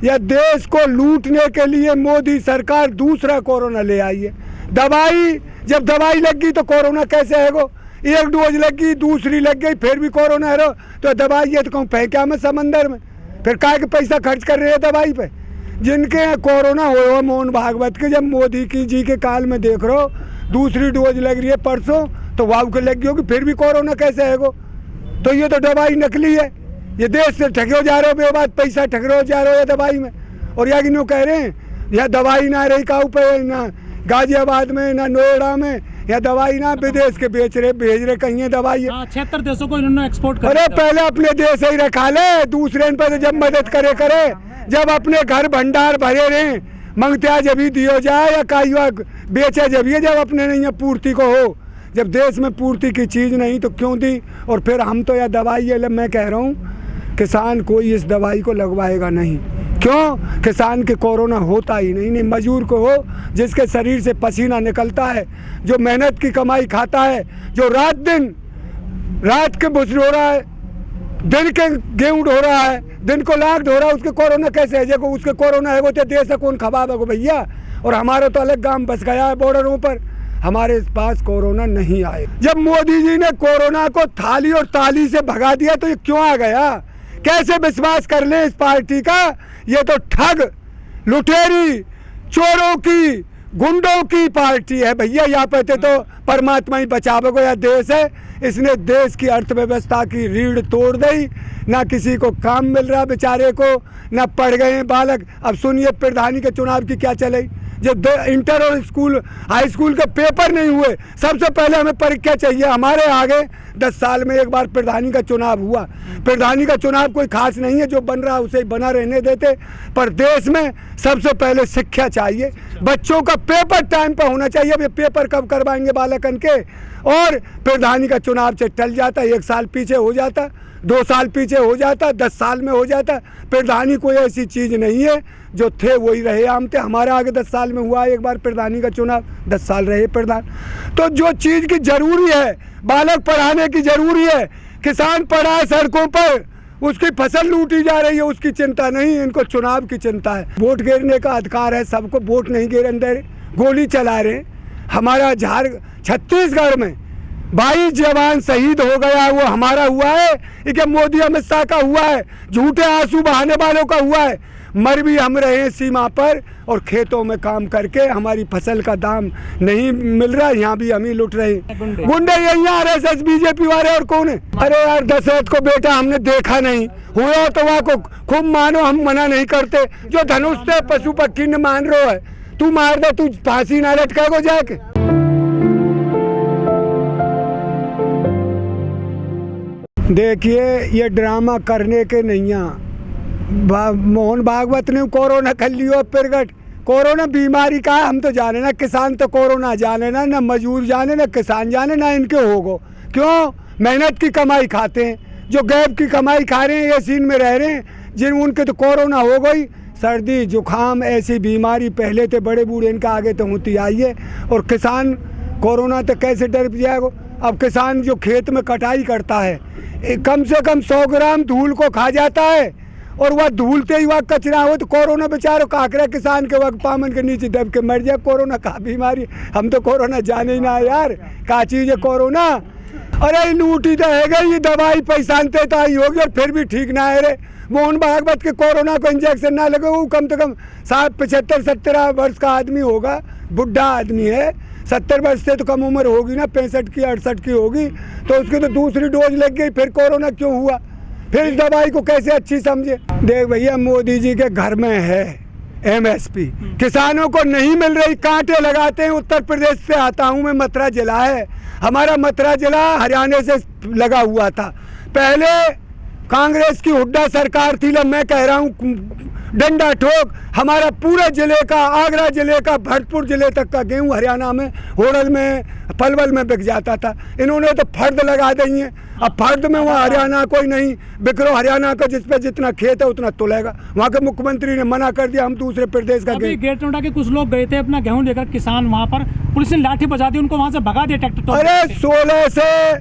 या देश को लूटने के लिए मोदी सरकार दूसरा कोरोना ले आई है। दवाई जब दवाई लग गई तो कोरोना कैसे है गो, एक डोज लग गई दूसरी लग गई फिर भी कोरोना है तो दवाई है तो कहूँ फेंका मैं समंदर में, फिर काय के पैसा खर्च कर रहे हैं दवाई पे। जिनके यहाँ कोरोना हो मोहन भागवत के, जब मोदी की जी के काल में देख रहे हो दूसरी डोज लग रही है परसों तो वाव के लग गई होगी फिर भी कोरोना कैसे है गो। तो ये तो दवाई नकली है, ये देश से ठगे जा रहे हो, बेबाद पैसा ठग रहे हो जा रहे हो दवाई में। और या कि नो कह रहे हैं यह दवाई ना रही काऊ पे, ना गाजियाबाद में ना नोएडा में, या दवाई ना विदेश के भेज रहे कहीं है दवाई है। 76 देशों को इन्होंने एक्सपोर्ट कर। अरे पहले अपने देश ही रखा ले, दूसरे पे जब मदद करे जब अपने घर भंडार भरे रहे मंगत्या जब ही दियो जाए या कायुआ बेचे जब ये, जब अपने नहीं पूर्ति को हो, जब देश में पूर्ति की चीज़ नहीं तो क्यों दी। और फिर हम तो यह दवाई है, मैं कह रहा हूँ किसान कोई इस दवाई को लगवाएगा नहीं। क्यों? किसान के कोरोना होता ही नहीं मजदूर को हो, जिसके शरीर से पसीना निकलता है, जो मेहनत की कमाई खाता है, जो रात के बुझ ढो रहा है, दिन के गेहूँ ढो रहा है, दिन को लाख ढो रहा है, उसके कोरोना कैसे है? देखो उसके कोरोना है वो तो देश से कौन खबाब है भैया। और हमारा तो अलग गांव बस गया है बॉर्डरों पर, हमारे पास कोरोना नहीं आए। जब मोदी जी ने कोरोना को थाली और ताली से भगा दिया तो ये क्यों आ गया? कैसे विश्वास कर ले इस पार्टी का? ये तो ठग लुटेरी चोरों की गुंडों की पार्टी है भैया। यहाँ पे तो परमात्मा ही बचावे को यह देश है। इसने देश की अर्थव्यवस्था की रीढ़ तोड़ दी, ना किसी को काम मिल रहा बेचारे को, ना पढ़ गए हैं बालक। अब सुनिए प्रधानी के चुनाव की क्या चले, जब इंटर और स्कूल हाई स्कूल के पेपर नहीं हुए, सबसे पहले हमें परीक्षा चाहिए। हमारे आगे 10 साल में एक बार प्रधानी का चुनाव हुआ। प्रधानी का चुनाव कोई खास नहीं है, जो बन रहा उसे बना रहने देते, पर देश में सबसे पहले शिक्षा चाहिए। बच्चों का पेपर टाइम पर होना चाहिए। अब ये पेपर कब करवाएंगे बालकन के? और प्रधानी का चुनाव से टल जाता, 1 साल पीछे हो जाता, 2 साल पीछे हो जाता, 10 साल में हो जाता। प्रधानी कोई ऐसी चीज़ नहीं है, जो थे वही रहे आम थे। हमारे आगे 10 साल में हुआ एक बार प्रधानी का चुनाव, 10 साल रहे प्रधान। तो जो चीज़ की जरूरी है, बालक पढ़ाने की जरूरी है, किसान पढ़ा है सड़कों पर, उसकी फसल लूटी जा रही है, उसकी चिंता नहीं, इनको चुनाव की चिंता है। वोट गिरने का अधिकार है सबको, वोट नहीं गिर अंदर गोली चला रहे। हमारा छत्तीसगढ़ में 22 जवान शहीद हो गया, वो हमारा हुआ है कि मोदी अमित शाह का हुआ है, झूठे आंसू बहाने वालों का हुआ है। मर भी हम रहे हैं सीमा पर, और खेतों में काम करके हमारी फसल का दाम नहीं मिल रहा, यहाँ भी हम ही लुट रहे हैं। गुंडे यही RSS बीजेपी वाले और कौन है? अरे यार दशरथ को बेटा हमने देखा नहीं, हुआ तो वहाँ को खूब मानो, हम मना नहीं करते। जो धनुष से पशु पक्षी ने मान रहे है, तू मार दे, तू फांसी ना लटकाएगो जाके। देखिए ये ड्रामा करने के नहीं है। मोहन भागवत ने कोरोना कर लियो प्रगट। कोरोना बीमारी का हम तो जाने ना, किसान तो कोरोना जाने ना मजदूर जाने ना किसान जाने ना इनके होगो। क्यों? मेहनत की कमाई खाते हैं, जो गैब की कमाई खा रहे हैं, ये सीन में रह रहे हैं, जिन उनके तो कोरोना हो गई। सर्दी जुकाम ऐसी बीमारी पहले तो बड़े बूढ़े इनका आगे तो होती आई है। और किसान कोरोना तो कैसे डर जाएगा? अब किसान जो खेत में कटाई करता है, कम से कम 100 ग्राम धूल को खा जाता है, और वह धूलते ही वह कचरा हो तो कोरोना बेचारो काकरा किसान के वक्त पामन के नीचे दब के मर जाए। कोरोना का बीमारी, हम तो कोरोना जाने ही ना यार, का चीज़ है कोरोना। अरे लूटी तो है गई, ये दवाई पैसा तो आई होगी और फिर भी ठीक ना है रे। मोहन भागवत के कोरोना को इंजेक्शन ना लगे, वो कम से कम 75-70 वर्ष का आदमी होगा, बुढ़ा आदमी है। 70 वर्ष से तो कम उम्र होगी ना, 65 की 68 की होगी, तो उसकी तो दूसरी डोज लग गई, फिर कोरोना क्यों हुआ? फिर इस दवाई को कैसे अच्छी समझे? देख भैया मोदी जी के घर में है MSP, किसानों को नहीं मिल रही, कांटे लगाते हैं। उत्तर प्रदेश से आता हूँ मैं, मथुरा जिला है हमारा। मथुरा जिला हरियाणा से लगा हुआ था। पहले कांग्रेस की हुड्डा सरकार थी, मैं कह रहा हूँ डंडा ठोक हमारा पूरे जिले का, आगरा जिले का, भरतपुर जिले तक का गेहूँ हरियाणा में होड़ल में पलवल में बिक जाता था। इन्होंने तो फर्द लगा दी है। अब फर्द में वहाँ हरियाणा कोई नहीं बिक रहा, हरियाणा का जिस पे जितना खेत है उतना तुलेगा। वहाँ के मुख्यमंत्री ने मना कर दिया, हम दूसरे प्रदेश का गेट नोएडा के कुछ लोग गए थे अपना गेहूँ लेकर, किसान वहाँ पर पुलिस ने लाठी बजा दी, उनको वहाँ से भगा दिया ट्रैक्टर। अरे 16 से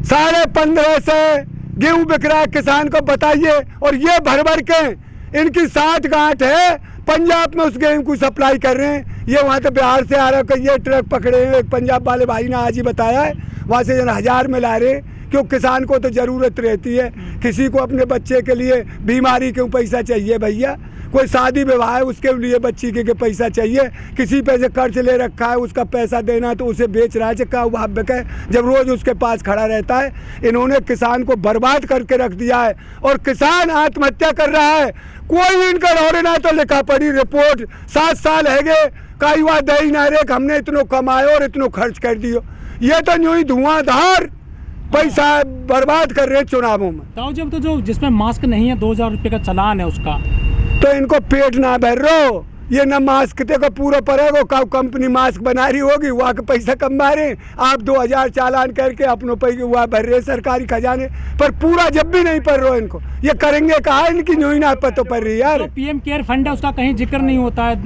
15.5 से गेहूँ बिक रहा है किसान को, बताइए। और ये भर भर के इनकी 60 गांठ है, पंजाब में उस गेहूं को सप्लाई कर रहे हैं। ये वहाँ से बिहार से आ रहा है, ये ट्रक पकड़े हैं, एक पंजाब वाले भाई ने आज ही बताया है, वहाँ से 1000 में ला रहे हैं। क्यों, किसान को तो ज़रूरत रहती है, किसी को अपने बच्चे के लिए बीमारी क्यों पैसा चाहिए भैया, कोई शादी विवाह है उसके लिए बच्ची के पैसा चाहिए, किसी पे से कर्ज ले रखा है उसका पैसा देना तो उसे बेच रहा है, क्या भाव्य का जब रोज़ उसके पास खड़ा रहता है। इन्होंने किसान को बर्बाद करके रख दिया है और किसान आत्महत्या कर रहा है। कोई इनका रौरे ना तो लिखा पड़ी रिपोर्ट 7 साल है गए कई बार दही ना रे हमने इतनो कमाए और इतनो खर्च कर दियो। ये तो यूं ही धुआंधार पैसा बर्बाद कर रहे हैं चुनावों में। तो जब तो जो जिसमें मास्क नहीं है 2000 रुपये का चालान है उसका, तो इनको पेट ना भर रो, ये न मास्क को पूरा पड़ेगा, कब कंपनी मास्क बना रही होगी वहाँ के पैसा कमा रहे, आप 2000 चालान करके अपनों पैसे वहाँ भर रहे सरकारी खजाने पर, पूरा जब भी नहीं पड़ रहा इनको, ये करेंगे कहा, इनकी न्यू ही ना पता पड़ रही यार। तो पीएम केयर फंड है उसका कहीं जिक्र नहीं होता है,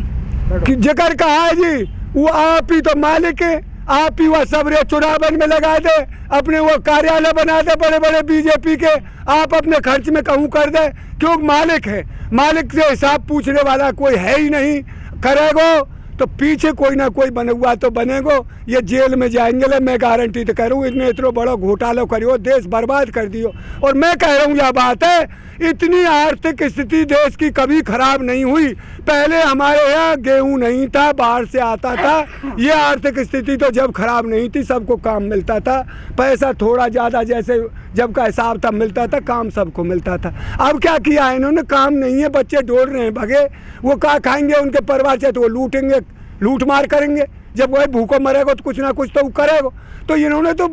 जिक्र कहा है जी, वो आप ही तो मालिक है, आप ही वह सबरे चुनावन में लगा दे, अपने वो कार्यालय बना दे बड़े बड़े बीजेपी के, आप अपने खर्च में कहूँ कर दे, क्यों मालिक है, मालिक से हिसाब पूछने वाला कोई है ही नहीं, करेगो तो पीछे कोई ना कोई बने हुआ तो बनेगो, ये जेल में जाएंगे ले, मैं गारंटी तो करूँ, इतने इतना बड़ा घोटाला करियो, देश बर्बाद कर दियो। और मैं कह रहा हूँ यह बात है, इतनी आर्थिक स्थिति देश की कभी खराब नहीं हुई। पहले हमारे यहाँ गेहूं नहीं था, बाहर से आता था, ये आर्थिक स्थिति तो जब खराब नहीं थी, सबको काम मिलता था, पैसा थोड़ा ज़्यादा जैसे जब का हिसाब था मिलता था, काम सबको मिलता था। अब क्या किया है इन्होंने, काम नहीं है, बच्चे दौड़ रहे हैं भगे, वो क्या खाएंगे, उनके परिवार से तो वो लूटेंगे, लूट मार करेंगे, जब वही भूखों मरेगा तो कुछ ना कुछ तो करेगा। तो इन्होंने तो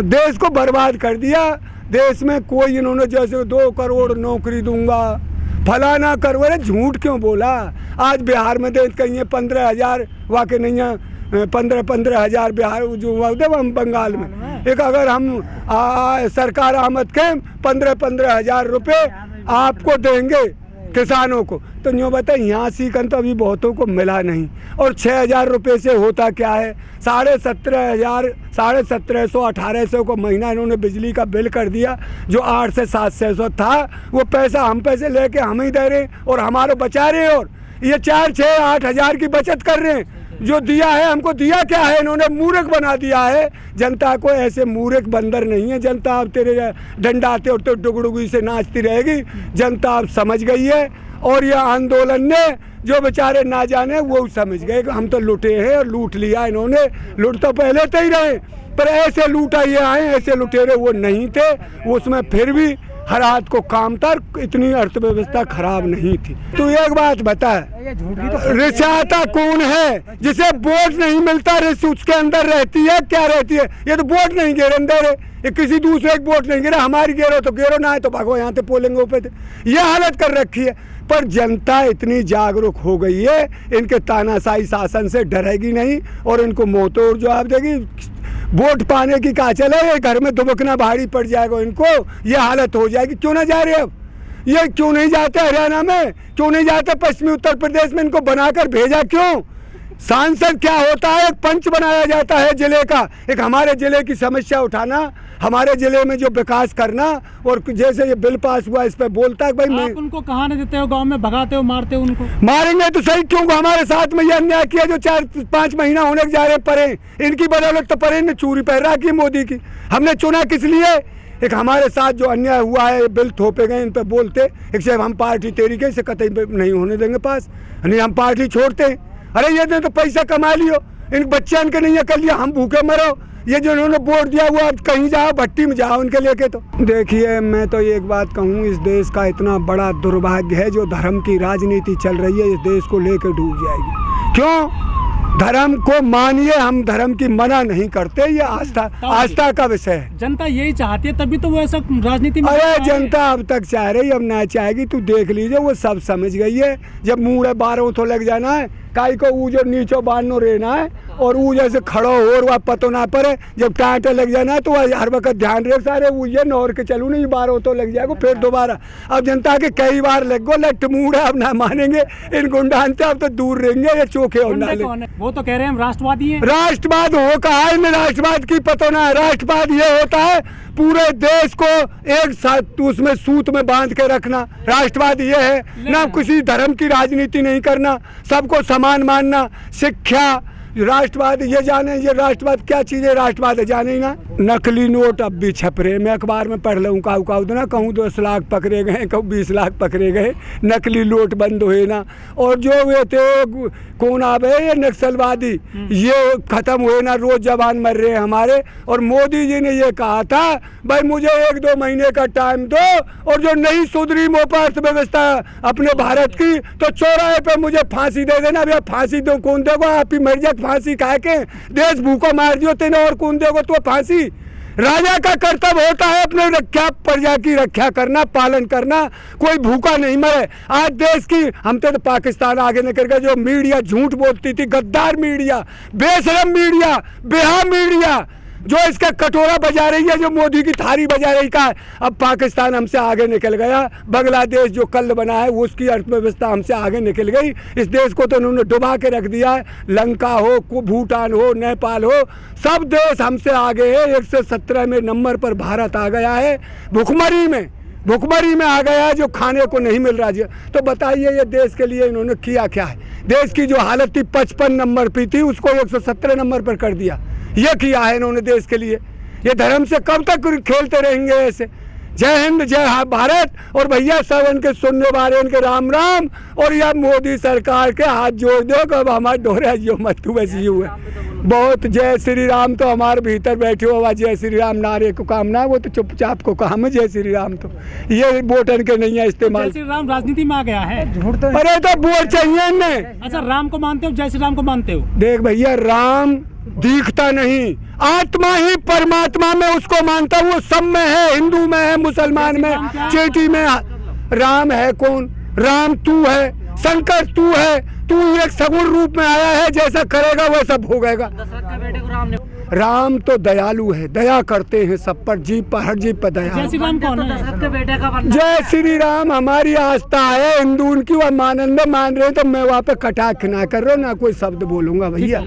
देश को बर्बाद कर दिया। देश में कोई इन्होंने जैसे 2 करोड़ नौकरी दूंगा, फलाना करो, अरे झूठ क्यों बोला। आज बिहार में देख कहीं 15,000 वाकई नहीं है, 15,000 बिहार जो हम बंगाल में एक, अगर हम सरकार आमद के 15,000 रुपये आपको देंगे किसानों को, तो यूँ बताए यहाँ सीकन तो अभी बहुतों को मिला नहीं। और 6,000 रुपये से होता क्या है, 17,500 1750 1800 को महीना इन्होंने बिजली का बिल कर दिया, जो 8 से 700 था, वो पैसा हम पैसे लेके हम ही दे रहे हैं और हमारे बचा रहे हैं, और ये 4, 6, 8 हज़ार की बचत कर रहे हैं। जो दिया है हमको, दिया क्या है, इन्होंने मूर्ख बना दिया है जनता को। ऐसे मूर्ख बंदर नहीं है जनता, अब तेरे डंडाते और तो डुगडुगी से नाचती रहेगी, जनता अब समझ गई है। और यह आंदोलन ने जो बेचारे ना जाने वो समझ गए कि हम तो लुटे हैं और लूट लिया इन्होंने। लूट तो पहले तो ही रहे, पर ऐसे लूटा ये आए, ऐसे लुटेरे वो नहीं थे, उसमें फिर भी हर हाथ को काम था, इतनी अर्थव्यवस्था खराब नहीं थी। तो एक बात बता, रिसाता कौन है जिसे वोट नहीं मिलता, रिस उसके अंदर रहती है, क्या रहती है, ये तो वोट नहीं गिरे अंदर है, ये किसी दूसरे के वोट नहीं गिरा, हमारी गिरो तो गिरो, ना है तो भागो यहाँ से पोलिंग पे थे, ये हालत कर रखी है। पर जनता इतनी जागरूक हो गई है, इनके तानाशाही शासन से डरेगी नहीं और इनको मुंहतोड़ जवाब देगी। वोट पाने की कहा चले, ये घर में दुबकना भारी पड़ जाएगा इनको, ये हालत हो जाएगी। क्यों ना जा रहे अब, ये क्यों नहीं जाते हरियाणा में, क्यों नहीं जाते पश्चिमी उत्तर प्रदेश में, इनको बनाकर भेजा क्यों। सांसद क्या होता है, एक पंच बनाया जाता है जिले का, एक हमारे जिले की समस्या उठाना, हमारे जिले में जो विकास करना, और जैसे ये बिल पास हुआ इस पे बोलता है भाई मैं उनको कहाँ न देते हो, गांव में भगाते हो, मारते हो उनको। मारेंगे तो सही, क्यों हमारे साथ में ये अन्याय किया जो 4-5 महीना होने के जा रहे परे, इनकी बदौलत तो परे ने चूरी पहन रखी मोदी की। हमने चुना किस लिए, एक हमारे साथ जो अन्याय हुआ है, बिल थोपे गए, इन पे बोलते एक से हम पार्टी तेरी के से कतई नहीं होने देंगे पास, नहीं हम पार्टी छोड़ते हैं। अरे ये तो पैसा कमा लियो, इन बच्चे इनके नहीं कर लिया, हम भूखे मरो। ये जो इन्होंने वोट दिया हुआ, कहीं जाओ भट्टी में जाओ उनके लेके। तो देखिए, मैं तो एक बात कहूँ, इस देश का इतना बड़ा दुर्भाग्य है जो धर्म की राजनीति चल रही है, इस देश को लेकर डूब जाएगी। क्यों, धर्म को मानिए, हम धर्म की मना नहीं करते, ये आस्था का विषय है। जनता यही चाहती है, तभी तो वो ऐसा राजनीति में। अरे जनता अब तक चाह रही, अब ना चाहेगी, तू देख लीजिए, वो सब समझ गई है। जब मुँह 12 तो लग जाना है, काई को वो जो नीचो बांधनो रहना है, और वो जैसे खड़ो हो और वह पतो ना पड़े, जब टाँटे लग जाना तो वह हर वक्त ध्यान रख सारे वो ये नौर के चलू नहीं, बार तो लग जाएगा फिर दोबारा। अब जनता के कई बार लग गो लट मूड है, अब ना मानेंगे इन गुंडान से, अब तो दूर रहेंगे ये चोखे हो नाले। वो तो कह रहे हैं हम राष्ट्रवादी हैं। राष्ट्रवाद हो कहा है, इन्हें राष्ट्रवाद की पतो ना है। राष्ट्रवाद ये होता है पूरे देश को एक साथ उसमें सूत में बांध के रखना, राष्ट्रवाद ये है ना। किसी धर्म की राजनीति नहीं करना, सबको समान मानना, शिक्षा। राष्ट्रवाद ये जाने, ये राष्ट्रवाद क्या चीज़ है, राष्ट्रवाद है जाने ही ना। नकली नोट अब भी छप रहे, मैं अखबार में पढ़ लूँ काऊ ना, कहूँ 10 लाख पकड़े गए, कहूँ 20 लाख पकड़े गए, नकली नोट बंद हुए ना। और जो वे थे कौन आवे ये नक्सलवादी, ये खत्म हुए ना, रोज जवान मर रहे हैं हमारे। और मोदी जी ने ये कहा था भाई मुझे 1-2 महीने का टाइम दो, और जो नहीं सुधरी अर्थव्यवस्था अपने भारत की तो चौराहे पे मुझे फांसी दे देना। भैया फांसी दो कौन देगा, आप ही मर जाए फांसी काहे के, देश भूखो मार दियो तेने और कौन देगा तो फांसी। राजा का कर्तव्य होता है अपने रक्षा प्रजा की रक्षा करना, पालन करना, कोई भूखा नहीं मरे। आज देश की हम तो पाकिस्तान आगे निकल गए, जो मीडिया झूठ बोलती थी, गद्दार मीडिया, बेशरम मीडिया, बेहा मीडिया, जो इसका कटोरा बजा रही है, जो मोदी की थारी बजा रही का। अब पाकिस्तान हमसे आगे निकल गया, बांग्लादेश जो कल बना है उसकी अर्थव्यवस्था हमसे आगे निकल गई। इस देश को तो उन्होंने डुबा के रख दिया है। लंका हो, भूटान हो, नेपाल हो, सब देश हमसे आगे है। 117 में नंबर पर भारत आ गया है, भुखमरी में आ गया है, जो खाने को नहीं मिल रहा है। तो बताइए ये देश के लिए इन्होंने किया क्या है। देश की जो हालत थी 55 नंबर पे थी, उसको 117 नंबर पर कर दिया। ये किया है इन्होंने देश के लिए। ये धर्म से कब तक खेलते रहेंगे ऐसे। जय हिंद, जय भारत। और भैया सब इनके सुनने वाले इनके राम राम। और यह मोदी सरकार के हाथ जोड़ दो कि अब हमारे डोरे जियो मत तू बस यू है। बहुत जय श्री राम तो हमारे भीतर बैठे हो, जय श्री राम नारे को काम ना, वो तो चुपचाप को काम है जय श्री राम। तो ये वोटर के नहीं है इस्तेमाल। जय श्री राम राजनीति में आ गया है, झूठ तो। अरे तो वोट चाहिए इन्हें। अच्छा राम को मानते हो, जय श्री राम को मानते हो? देख भैया राम दिखता नहीं, आत्मा ही परमात्मा में उसको मानता हूँ। वो सब में है, हिंदू में है, मुसलमान में, चेटी में। राम है कौन? राम तू है, शंकर तू है, तू एक सगुण रूप में आया है, जैसा करेगा वैसा भोगेगा। राम तो दयालु है, दया करते हैं सब पर, जीव पर, हर जीव पर दया। जय श्री राम कौन है? जय श्री राम हमारी आस्था है, हिंदू उनकी वह मान रहे हैं, तो मैं वहाँ पे कटाक्ष ना कर रहा हूँ, ना कोई शब्द बोलूंगा भैया।